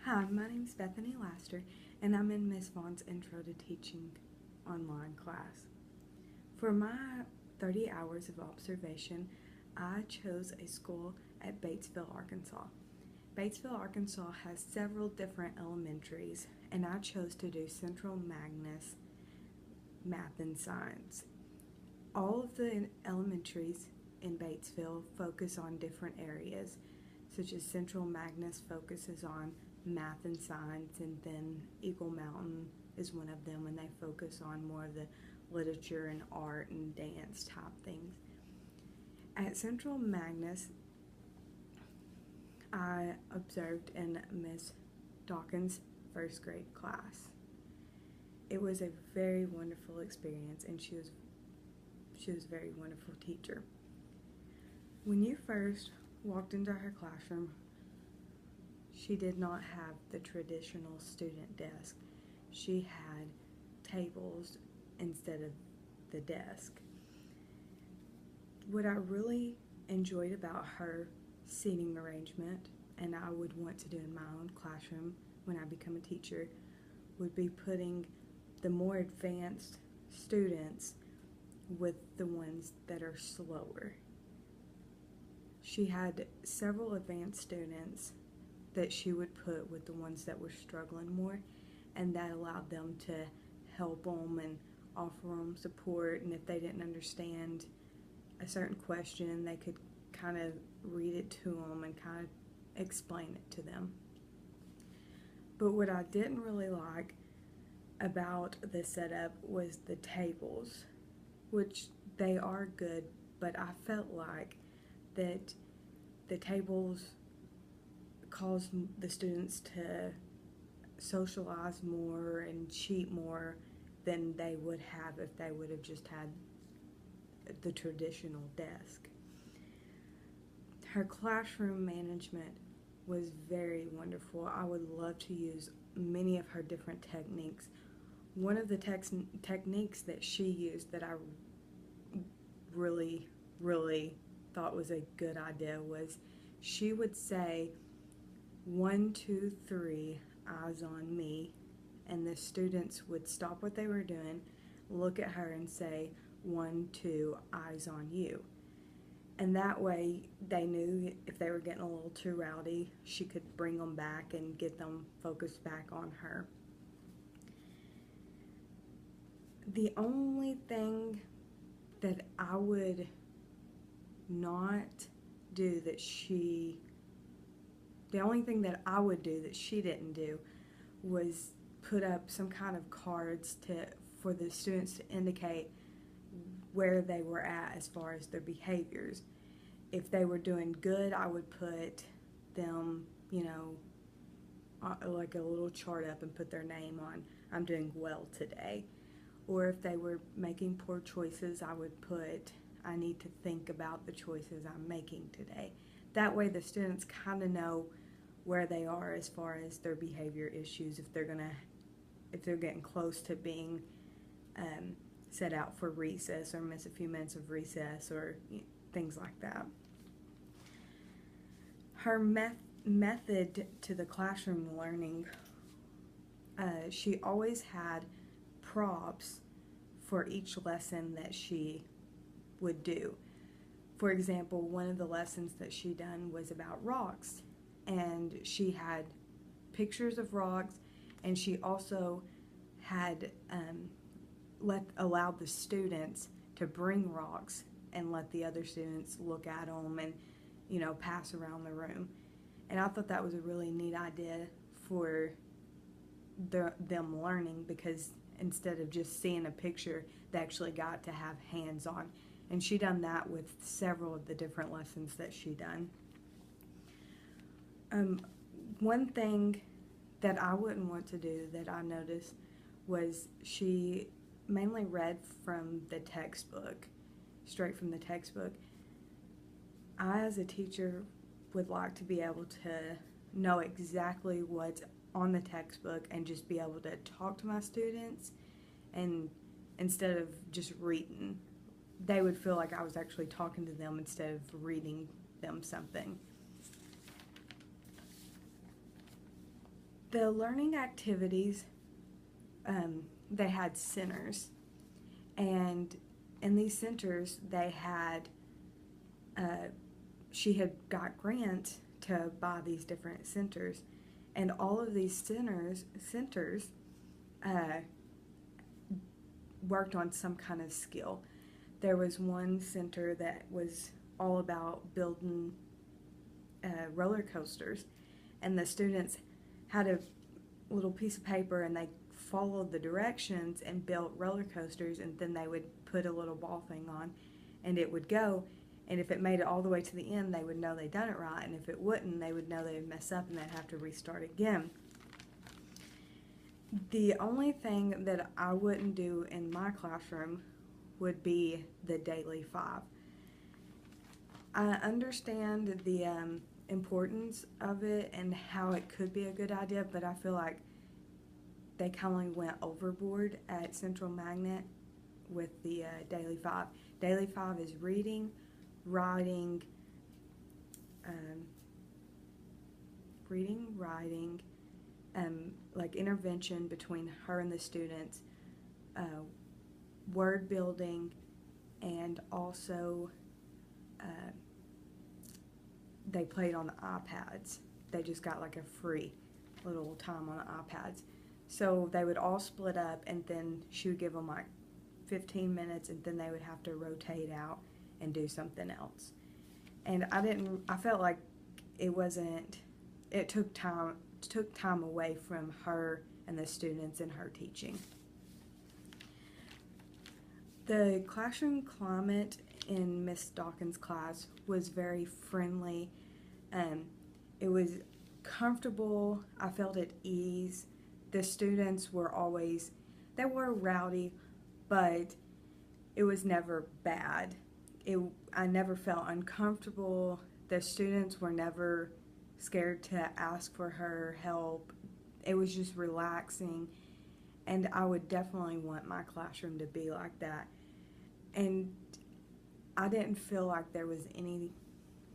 Hi, my name is Bethany Laster, and I'm in Miss Vaughn's Intro to Teaching online class. For my 30 hours of observation, I chose a school at Batesville, Arkansas. Batesville, Arkansas has several different elementaries, and I chose to do Central Magnus Math and Science. All of the elementaries in Batesville focus on different areas, such as Central Magnus focuses on math and science, and then Eagle Mountain is one of them, and they focus on more of the literature and art and dance type things. At Central Magnus, I observed in Miss Dawkins' first grade class. It was a very wonderful experience, and she was a very wonderful teacher. When you first walked into her classroom, she did not have the traditional student desk. She had tables instead of the desk. What I really enjoyed about her seating arrangement, and I would want to do in my own classroom when I become a teacher, would be putting the more advanced students with the ones that are slower. She had several advanced students that she would put with the ones that were struggling more, and that allowed them to help them and offer them support, and if they didn't understand a certain question, they could kind of read it to them and kind of explain it to them. But what I didn't really like about the setup was the tables, which they are good, but I felt like that the tables caused the students to socialize more and cheat more than they would have if they would have just had the traditional desk. Her classroom management was very wonderful. I would love to use many of her different techniques. One of the techniques that she used that I really thought was a good idea was she would say 1, 2, 3, eyes on me, and the students would stop what they were doing, look at her and say 1, 2, eyes on you. And that way they knew if they were getting a little too rowdy, she could bring them back and get them focused back on her. The only thing that I would not do that she didn't do was put up some kind of cards for the students to indicate where they were at as far as their behaviors. If they were doing good, I would put them, like a little chart up and put their name on, I'm doing well today. Or if they were making poor choices, I would put, I need to think about the choices I'm making today. That way the students kind of know where they are as far as their behavior issues, if they're getting close to being set out for recess or miss a few minutes of recess or things like that. Her method to the classroom learning, she always had props for each lesson that she would do. For example, one of the lessons that she done was about rocks, and she had pictures of rocks, and she also had allowed the students to bring rocks and let the other students look at them and pass around the room. And I thought that was a really neat idea for them learning, because instead of just seeing a picture, they actually got to have hands-on. And she done that with several of the different lessons that she done. One thing that I wouldn't want to do that I noticed was she mainly read from the textbook, straight from the textbook. I, as a teacher, would like to be able to know exactly what's on the textbook and just be able to talk to my students, and instead of just reading. They would feel like I was actually talking to them instead of reading them something. The learning activities, they had centers, and in these centers they had, she had got grants to buy these different centers, and all of these centers worked on some kind of skill. There was one center that was all about building roller coasters, and the students had a little piece of paper and they followed the directions and built roller coasters, and then they would put a little ball thing on and it would go, and if it made it all the way to the end they would know they'd done it right, and if it wouldn't they would know they'd mess up and they'd have to restart again. The only thing that I wouldn't do in my classroom would be the daily 5. I understand the importance of it and how it could be a good idea, but I feel like they kind of went overboard at Central Magnet with the daily 5. Daily 5 is reading, writing, like intervention between her and the students, word building, and also they played on the iPads. They just got like a free little time on the iPads. So they would all split up, and then she would give them like 15 minutes, and then they would have to rotate out and do something else. And I felt like it took time away from her and the students and her teaching. The classroom climate in Miss Dawkins' class was very friendly. It was comfortable. I felt at ease. The students were they were rowdy, but it was never bad. I never felt uncomfortable. The students were never scared to ask for her help. It was just relaxing, and I would definitely want my classroom to be like that. And I didn't feel like there was any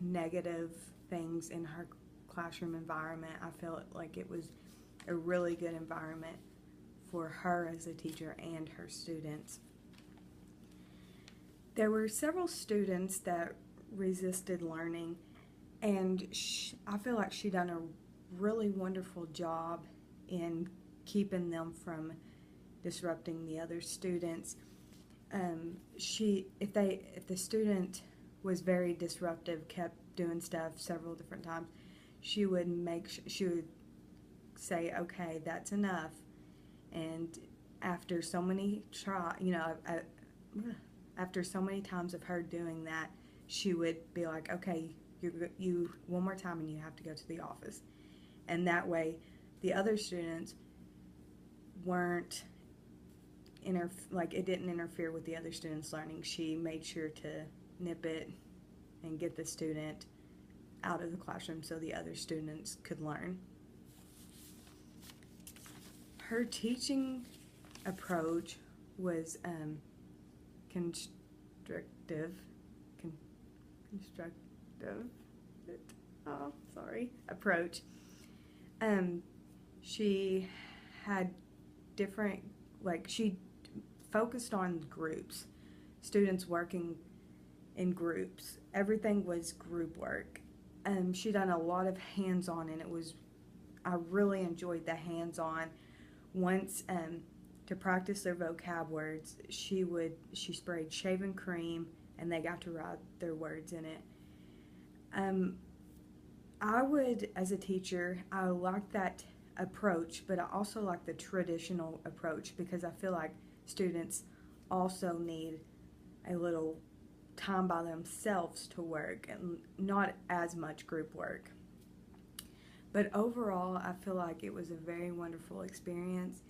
negative things in her classroom environment. I felt like it was a really good environment for her as a teacher and her students. There were several students that resisted learning, and I feel like she done a really wonderful job in keeping them from disrupting the other students. If the student was very disruptive, kept doing stuff several different times, she would say, okay, that's enough. And after so many after so many times of her doing that, she would be like, okay, you one more time and you have to go to the office. And that way the other students weren't it didn't interfere with the other students' learning. She made sure to nip it and get the student out of the classroom so the other students could learn. Her teaching approach was approach. She had different, she focused on groups, students working in groups. Everything was group work. She done a lot of hands-on, and I really enjoyed the hands-on. Once, to practice their vocab words, she sprayed shaving cream and they got to write their words in it. I would, as a teacher, I like that approach, but I also like the traditional approach, because I feel like students also need a little time by themselves to work and not as much group work. But overall, I feel like it was a very wonderful experience,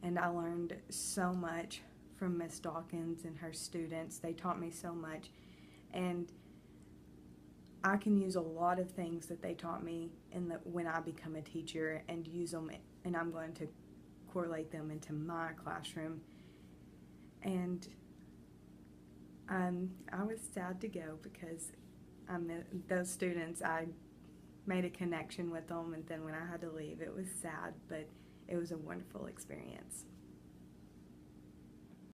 and I learned so much from Miss Dawkins and her students. They taught me so much, and I can use a lot of things that they taught me when I become a teacher, and use them, and I'm going to correlate them into my classroom. And I was sad to go, because those students, I made a connection with them, and then when I had to leave, it was sad, but it was a wonderful experience.